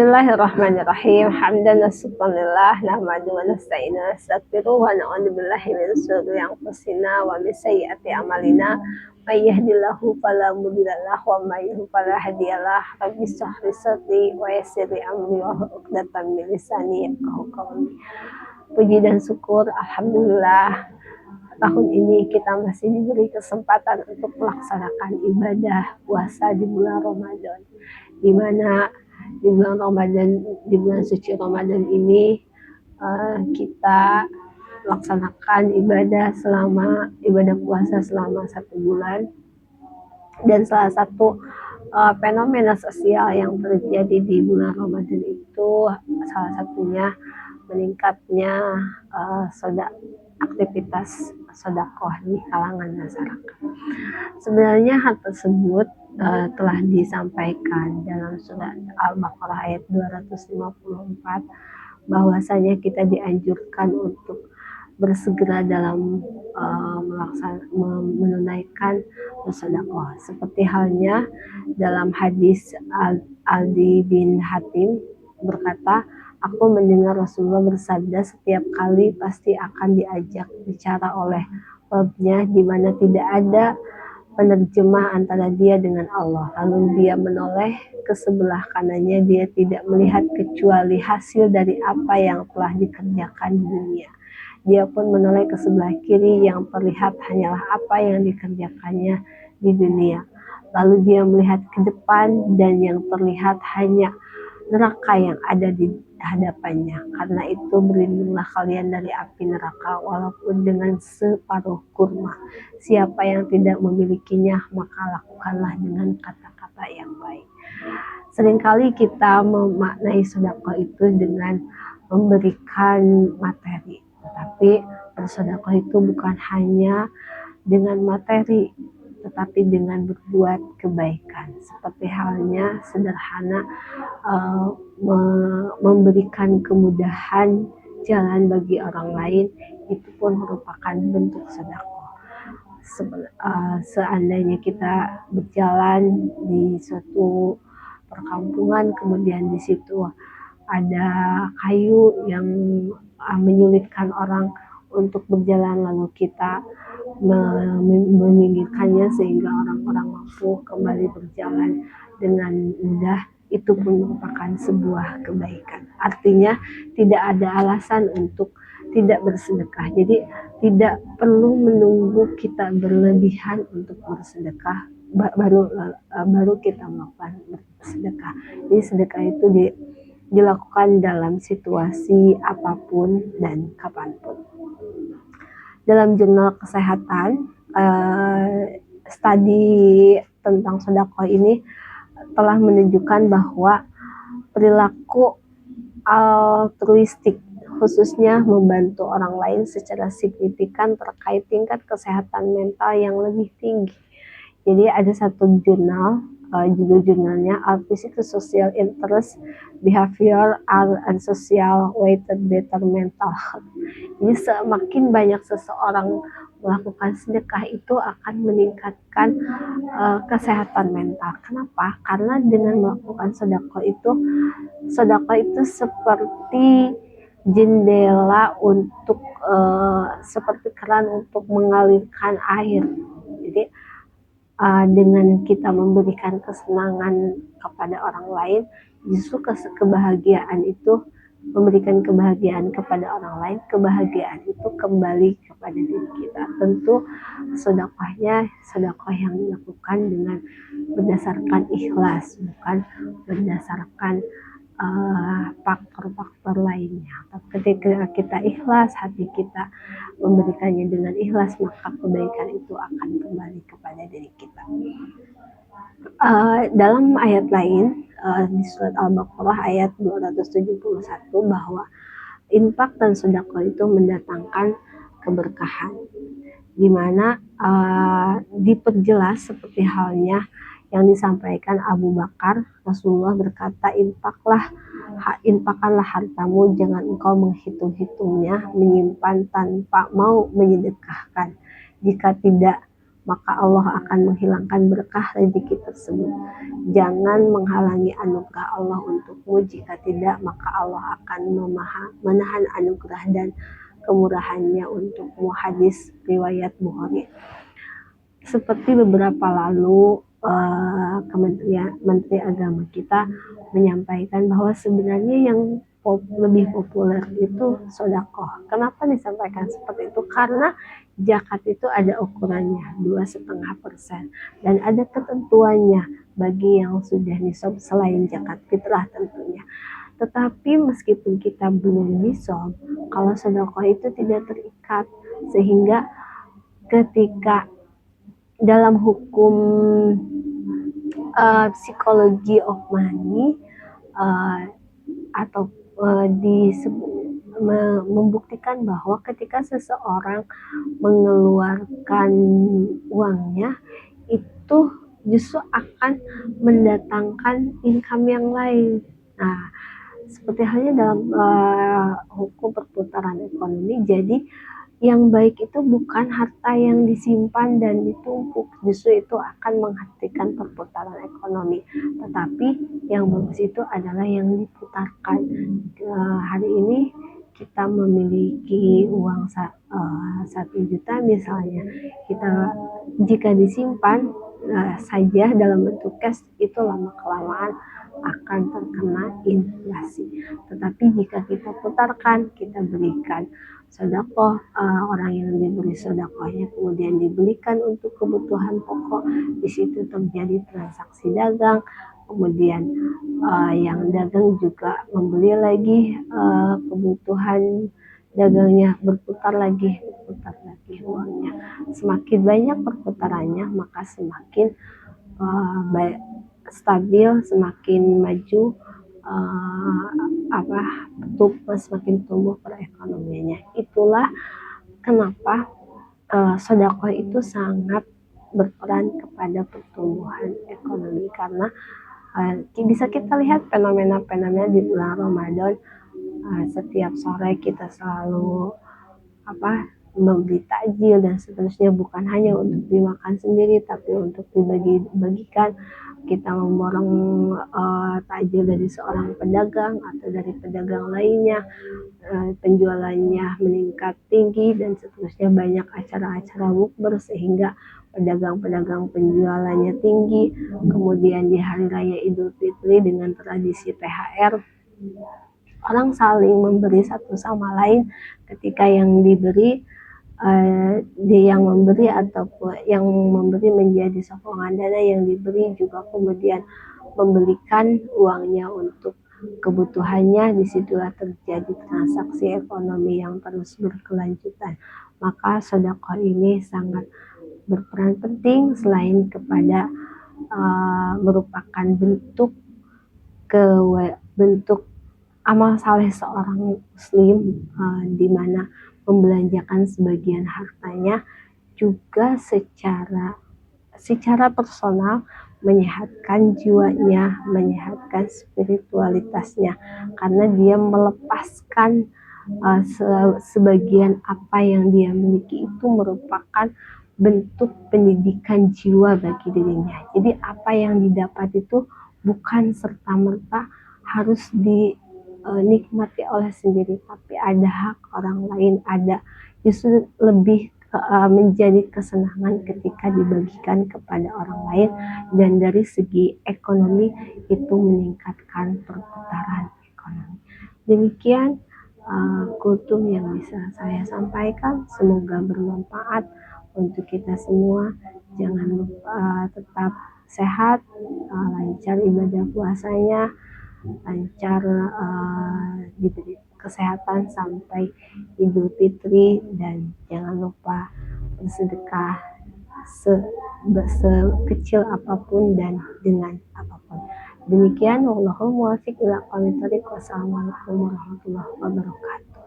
Bismillahirrahmanirrahim. Hamdan wa syukranillah nahmadu wa nasta'inu wa nastaghfiruh wa na'udzu billahi min shururi anfusina wa min sayyiati a'malina. May yahdihillahu fala mudhillalah wa may yudhlil fala hadiyalah. Rabbi shrah li sadri wa yassir li amri wa hlul 'uqdatam min lisani yafqahu qawli. Puji dan syukur alhamdulillah, tahun ini kita masih diberi kesempatan untuk melaksanakan ibadah puasa di bulan Ramadan, di mana di bulan suci Ramadan ini kita laksanakan ibadah puasa selama 1 bulan. Dan salah satu fenomena sosial yang terjadi di bulan Ramadan itu salah satunya meningkatnya aktivitas sedekah di kalangan masyarakat. Sebenarnya hal tersebut telah disampaikan dalam surat Al-Baqarah ayat 254, bahwasanya kita dianjurkan untuk bersegera dalam menunaikan bersedekah, seperti halnya dalam hadis Adi bin Hatim berkata, aku mendengar Rasulullah bersabda, setiap kali pasti akan diajak bicara oleh Rabbnya di mana tidak ada penerjemah antara dia dengan Allah. Lalu dia menoleh ke sebelah kanannya, dia tidak melihat kecuali hasil dari apa yang telah dikerjakan di dunia. Dia pun menoleh ke sebelah kiri, yang terlihat hanyalah apa yang dikerjakannya di dunia. Lalu dia melihat ke depan dan yang terlihat hanya neraka yang ada di hadapannya. Karena itu berlindunglah kalian dari api neraka walaupun dengan separuh kurma. Siapa yang tidak memilikinya, maka lakukanlah dengan kata-kata yang baik. Seringkali kita memaknai sedekah itu dengan memberikan materi, tetapi bersedekah itu bukan hanya dengan materi, tetapi dengan berbuat kebaikan, seperti halnya sederhana memberikan kemudahan jalan bagi orang lain, itu pun merupakan bentuk sedekah. Seandainya kita berjalan di suatu perkampungan, kemudian di situ ada kayu yang menyulitkan orang untuk berjalan, lalu kita meminggirkannya sehingga orang-orang mampu kembali berjalan dengan mudah, itu pun merupakan sebuah kebaikan. Artinya tidak ada alasan untuk tidak bersedekah. Jadi tidak perlu menunggu kita berlebihan untuk bersedekah baru kita melakukan bersedekah. Jadi sedekah itu dilakukan dalam situasi apapun dan kapanpun. Dalam jurnal kesehatan, studi tentang sedekah ini telah menunjukkan bahwa perilaku altruistik, khususnya membantu orang lain, secara signifikan terkait tingkat kesehatan mental yang lebih tinggi. Jadi ada satu jurnal, judul jurnalnya Physical Social Interest, Behavior and Social Weighted Better Mental Health. Jadi semakin banyak seseorang melakukan sedekah, itu akan meningkatkan kesehatan mental. Kenapa? Karena dengan melakukan sedekah itu seperti jendela untuk seperti keran untuk mengalirkan air. Jadi dengan kita memberikan kesenangan kepada orang lain, justru kebahagiaan itu, memberikan kebahagiaan kepada orang lain, kebahagiaan itu kembali kepada diri kita. Tentu sedekahnya sedekah yang dilakukan dengan berdasarkan ikhlas, bukan berdasarkan faktor-faktor lainnya. Ketika kita ikhlas, hati kita memberikannya dengan ikhlas, maka kebaikan itu akan kembali kepada diri kita. Dalam ayat lain di surat Al-Baqarah ayat 271, bahwa infak dan sedekah itu mendatangkan keberkahan, di mana diperjelas seperti halnya yang disampaikan Abu Bakar. Rasulullah berkata, infakkanlah hartamu, jangan engkau menghitung-hitungnya, menyimpan tanpa mau menyedekahkan. Jika tidak maka Allah akan menghilangkan berkah rezeki tersebut. Jangan menghalangi anugerah Allah untukmu, jika tidak maka Allah akan menahan anugerah dan kemurahannya untukmu. Hadis riwayat Bukhari. Seperti beberapa lalu Menteri Agama kita menyampaikan bahwa sebenarnya yang lebih populer itu sodakoh. Kenapa disampaikan seperti itu? Karena zakat itu ada ukurannya 2,5% dan ada ketentuannya bagi yang sudah nisab selain zakat fitrah tentunya. Tetapi meskipun kita belum nisab, kalau sodakoh itu tidak terikat, sehingga ketika dalam hukum psikologi of money atau membuktikan bahwa ketika seseorang mengeluarkan uangnya itu justru akan mendatangkan income yang lain. Nah, seperti halnya dalam hukum perputaran ekonomi, jadi yang baik itu bukan harta yang disimpan dan ditumpuk, justru itu akan menghentikan perputaran ekonomi. Tetapi yang bagus itu adalah yang diputarkan. Hari ini kita memiliki uang 1 juta misalnya, kita jika disimpan saja dalam bentuk cash, itu lama kelamaan akan terkena inflasi. Tetapi jika kita putarkan, kita berikan sedekah, orang yang diberi sedekahnya kemudian dibelikan untuk kebutuhan pokok, di situ terjadi transaksi dagang, kemudian yang dagang juga membeli lagi kebutuhan dagangnya, berputar lagi uangnya. Semakin banyak perputarannya, maka semakin stabil, semakin maju, semakin tumbuh perekonomiannya. Itulah kenapa sedekah itu sangat berperan kepada pertumbuhan ekonomi, karena bisa kita lihat fenomena-fenomena di bulan Ramadan. Setiap sore kita selalu membeli takjil dan seterusnya, bukan hanya untuk dimakan sendiri tapi untuk dibagi-bagikan. Kita memborong takjil dari seorang pedagang atau dari pedagang lainnya, penjualannya meningkat tinggi dan seterusnya. Banyak acara-acara bukber sehingga pedagang-pedagang penjualannya tinggi. Kemudian di hari raya Idul Fitri dengan tradisi THR, orang saling memberi satu sama lain. Ketika yang diberi dia yang memberi ataupun yang memberi menjadi sokongan dana, yang diberi juga kemudian membelikan uangnya untuk kebutuhannya. Disitulah terjadi transaksi ekonomi yang terus berkelanjutan. Maka sedekah ini sangat berperan penting, selain kepada merupakan bentuk amal saleh seorang muslim, di mana membelanjakan sebagian hartanya, juga secara personal menyehatkan jiwanya, menyehatkan spiritualitasnya, karena dia melepaskan sebagian apa yang dia miliki itu merupakan bentuk pendidikan jiwa bagi dirinya. Jadi apa yang didapat itu bukan serta-merta harus dinikmati oleh sendiri, tapi ada hak orang lain, ada justru lebih menjadi kesenangan ketika dibagikan kepada orang lain, dan dari segi ekonomi itu meningkatkan perputaran ekonomi. Demikian kultum yang bisa saya sampaikan, semoga bermanfaat untuk kita semua. Jangan lupa tetap sehat, lancar ibadah puasanya, lancar diberi kesehatan sampai Idul Fitri, dan jangan lupa bersedekah sekecil apapun dan dengan apapun. Demikian, wallahul muwaffiq ila aqwamit thoriq. Wassalamualaikum warahmatullahi wabarakatuh.